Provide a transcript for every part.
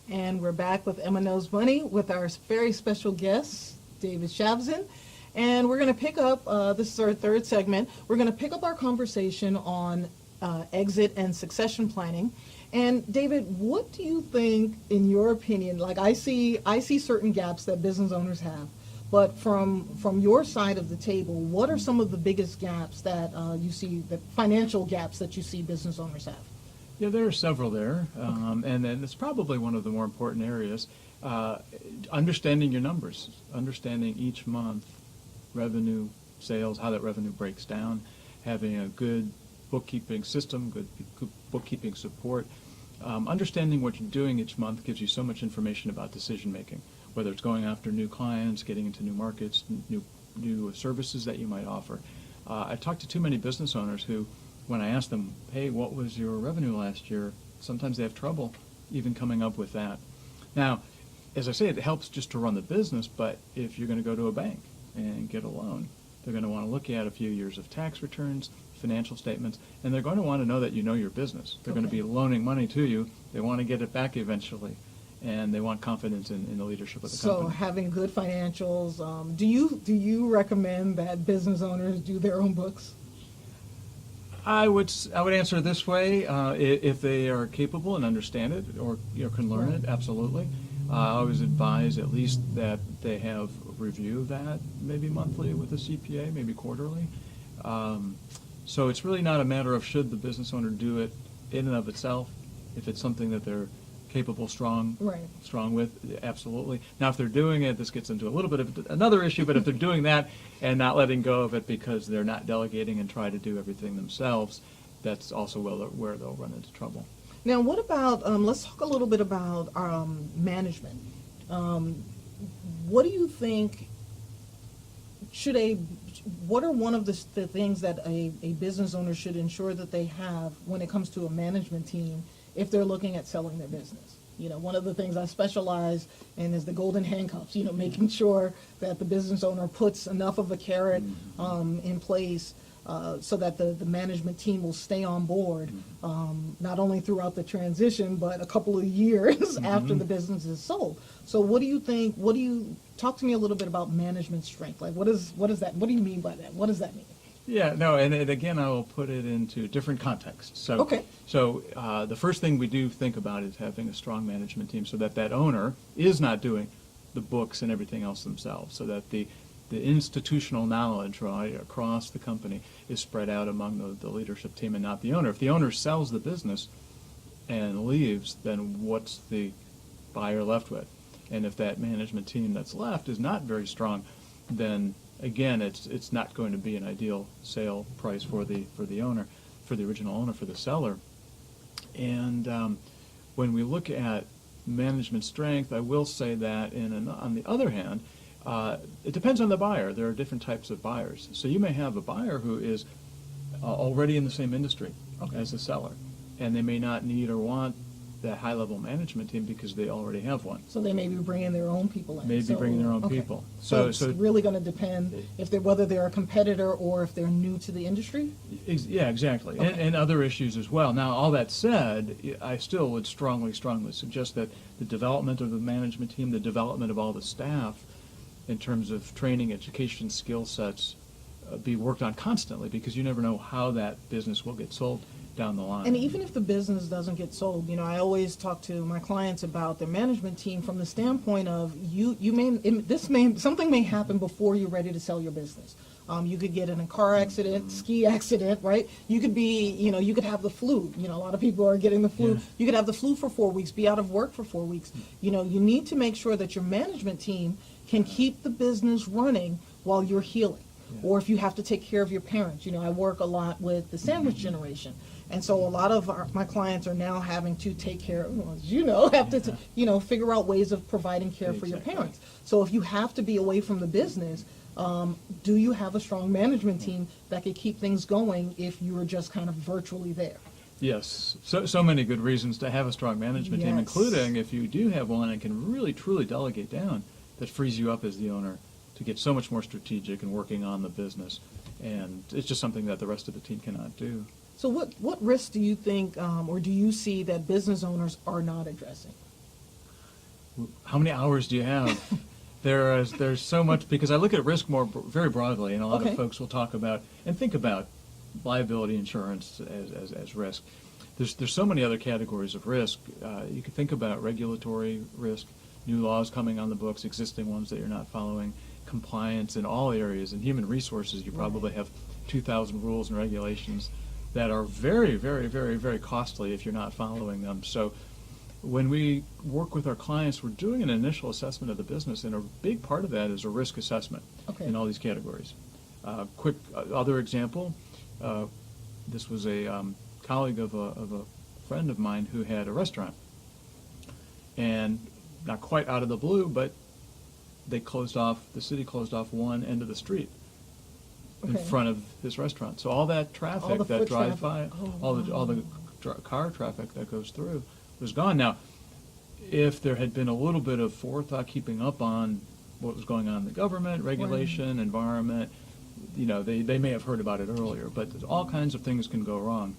And we're back with Emma Knows Money with our very special guest, David Shavzin. And we're going to pick up, this is our third segment, we're going to pick up our conversation on exit and succession planning. And David, what do you think, in your opinion, like I see certain gaps that business owners have, but from your side of the table, what are some of the biggest gaps that you see, the financial gaps that you see business owners have? Yeah, there are several there, and it's probably one of the more important areas. Understanding your numbers, understanding each month revenue, sales, how that revenue breaks down, having a good bookkeeping system, good bookkeeping support. Understanding what you're doing each month gives you so much information about decision making, whether it's going after new clients, getting into new markets, new services that you might offer. I talked to too many business owners who, when I ask them, hey, what was your revenue last year, sometimes they have trouble even coming up with that. Now, as I say, it helps just to run the business, but if you're going to go to a bank and get a loan, they're going to want to look at a few years of tax returns, financial statements, and they're going to want to know that you know your business. They're going to be loaning money to you. They want to get it back eventually, and they want confidence in the leadership of the company. So having good financials, do you recommend that business owners do their own books? I would answer it this way: if they are capable and understand it, or can learn it, absolutely. I always advise at least that they have a review of that, maybe monthly with a CPA, maybe quarterly. So it's really not a matter of should the business owner do it in and of itself. If it's something that they're capable, strong with, absolutely. Now, if they're doing it, this gets into a little bit of another issue, but if they're doing that and not letting go of it because they're not delegating and try to do everything themselves, that's also where they'll run into trouble. Now, what about, let's talk a little bit about management. What do you think what are one of the things that a business owner should ensure that they have when it comes to a management team if they're looking at selling their business? One of the things I specialize in is the golden handcuffs, making sure that the business owner puts enough of a carrot in place so that the management team will stay on board, not only throughout the transition, but a couple of years after the business is sold. So what do you think, talk to me a little bit about management strength. Like what is that, what do you mean by that? What does that mean? Yeah, no, and again, I will put it into different contexts. So the first thing we do think about is having a strong management team so that owner is not doing the books and everything else themselves, so that the institutional knowledge right across the company is spread out among the leadership team and not the owner. If the owner sells the business and leaves, then what's the buyer left with? And if that management team that's left is not very strong, then again, it's not going to be an ideal sale price for the owner, for the original owner, for the seller. And when we look at management strength, I will say that on the other hand, it depends on the buyer. There are different types of buyers. So you may have a buyer who is already in the same industry as the seller, and they may not need or want that high-level management team because they already have one. So they may be bringing their own people in. Bringing their own people. So it's really going to depend whether they're a competitor or if they're new to the industry? Yeah, exactly. And other issues as well. Now, all that said, I still would strongly suggest that the development of the management team, the development of all the staff, in terms of training, education, skill sets, be worked on constantly, because you never know how that business will get sold down the line. And even if the business doesn't get sold, I always talk to my clients about their management team from the standpoint of something may happen before you're ready to sell your business. You could get in a car accident, ski accident, right? You could be, you could have the flu. A lot of people are getting the flu. Yeah. You could have the flu for 4 weeks, be out of work for 4 weeks. You need to make sure that your management team can keep the business running while you're healing. Yeah. Or if you have to take care of your parents. I work a lot with the sandwich generation. And so a lot of my clients are now having to take care of, figure out ways of providing care for your parents. So if you have to be away from the business, do you have a strong management team that could keep things going if you were just kind of virtually there? Yes. So many good reasons to have a strong management team, including if you do have one and can really, truly delegate down, that frees you up as the owner to get so much more strategic and working on the business. And it's just something that the rest of the team cannot do. So what risks do you think or do you see that business owners are not addressing? how many hours do you have? There's so much, because I look at risk very broadly, and a lot of folks will talk about and think about liability insurance as risk. There's so many other categories of risk. You can think about regulatory risk, new laws coming on the books, existing ones that you're not following, compliance in all areas. In human resources, you probably have 2,000 rules and regulations that are very, very, very, very costly if you're not following them. So when we work with our clients, we're doing an initial assessment of the business, and a big part of that is a risk assessment in all these categories. Quick other example, this was a colleague of a friend of mine who had a restaurant, and not quite out of the blue, but the city closed off one end of the street in front of his restaurant. So all that traffic that drives by, all the car traffic that goes through was gone. Now, if there had been a little bit of forethought, keeping up on what was going on in the government, regulation, environment, they may have heard about it earlier. But all kinds of things can go wrong,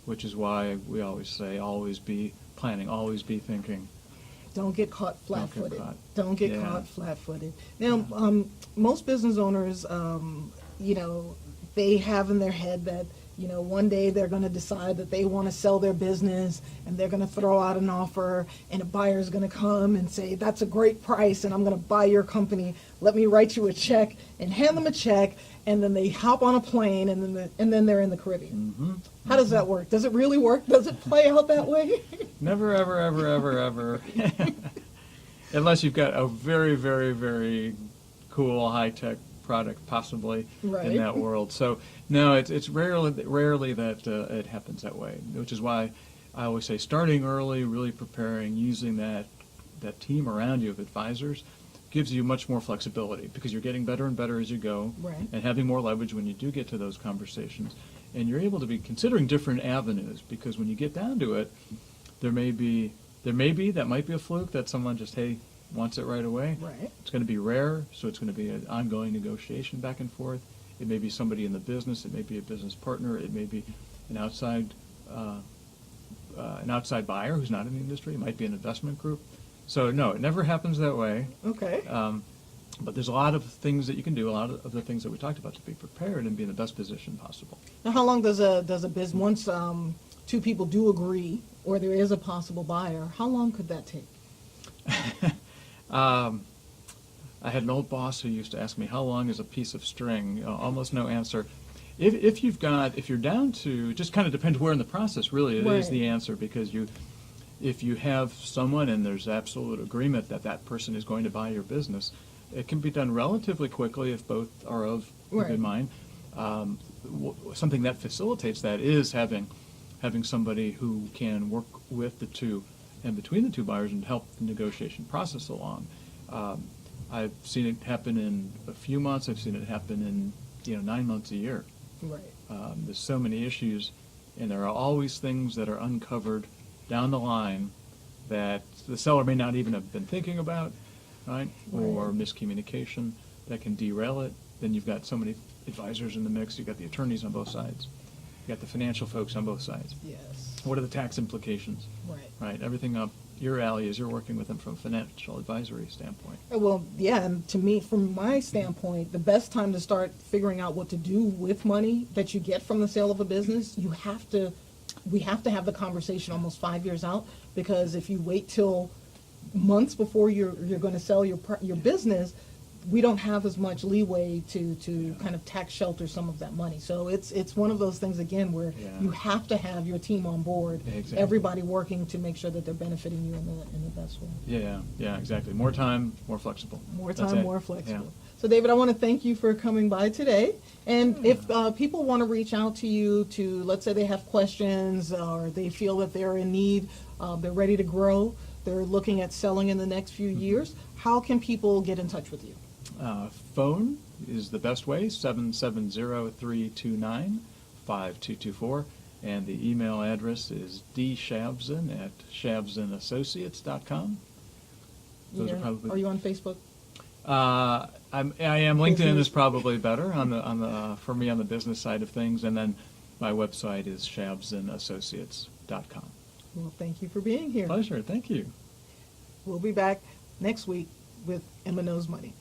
which is why we always say, always be planning, always be thinking. Don't get caught flat-footed. Don't get caught flat-footed. Now, most business owners, they have in their head that, one day they're going to decide that they want to sell their business, and they're going to throw out an offer, and a buyer's going to come and say, that's a great price, and I'm going to buy your company. Let me write you a check, and hand them a check, and then they hop on a plane, and then they're in the Caribbean. Mm-hmm. How does that work? Does it really work? Does it play out that way? Never, ever, ever, ever, ever. Unless you've got a very, very, very cool, high-tech product possibly in that world. So no, it's rarely that it happens that way, which is why I always say starting early, really preparing, using that team around you of advisors gives you much more flexibility, because you're getting better and better as you go, and having more leverage when you do get to those conversations. And you're able to be considering different avenues, because when you get down to it, that might be a fluke that someone just, wants it right away. It's going to be rare, so it's going to be an ongoing negotiation back and forth. It may be somebody in the business. It may be a business partner. It may be an outside buyer who's not in the industry. It might be an investment group. So no, it never happens that way. But there's a lot of things that you can do, a lot of the things that we talked about, to be prepared and be in the best position possible. Now, how long does a business, once two people do agree, or there is a possible buyer, how long could that take? I had an old boss who used to ask me, how long is a piece of string? Almost no answer. If you're down to, just kind of depends where in the process, really, it is the answer, because if you have someone and there's absolute agreement that person is going to buy your business, it can be done relatively quickly if both are of a good mind. Something that facilitates that is having somebody who can work with the two and between the two buyers and help the negotiation process along. I've seen it happen in a few months. I've seen it happen in 9 months, a year. There's so many issues, and there are always things that are uncovered down the line that the seller may not even have been thinking about, or miscommunication that can derail it. Then you've got so many advisors in the mix. You've got the attorneys on both sides. You've got the financial folks on both sides. What are the tax implications? Everything up your alley as you're working with them from a financial advisory standpoint. Well, yeah, and to me, from my standpoint, the best time to start figuring out what to do with money that you get from the sale of a business, we have to have the conversation almost 5 years out, because if you wait till months before you're going to sell your business, we don't have as much leeway to kind of tax shelter some of that money. So it's one of those things, again, where you have to have your team on board, everybody working to make sure that they're benefiting you in the best way. Yeah, exactly. More time, more flexible. More time, more flexible. So, David, I want to thank you for coming by today. And if people want to reach out to you to, let's say they have questions, or they feel that they're in need, they're ready to grow, they're looking at selling in the next few years, how can people get in touch with you? Phone is the best way, 770-329-5224, and the email address is dshavzin@shavzinassociates.com. Those are probably. Are you on Facebook? I am. LinkedIn is probably better for me on the business side of things, and then my website is shavzinassociates.com. Well, thank you for being here. Pleasure. Thank you. We'll be back next week with M&O's money.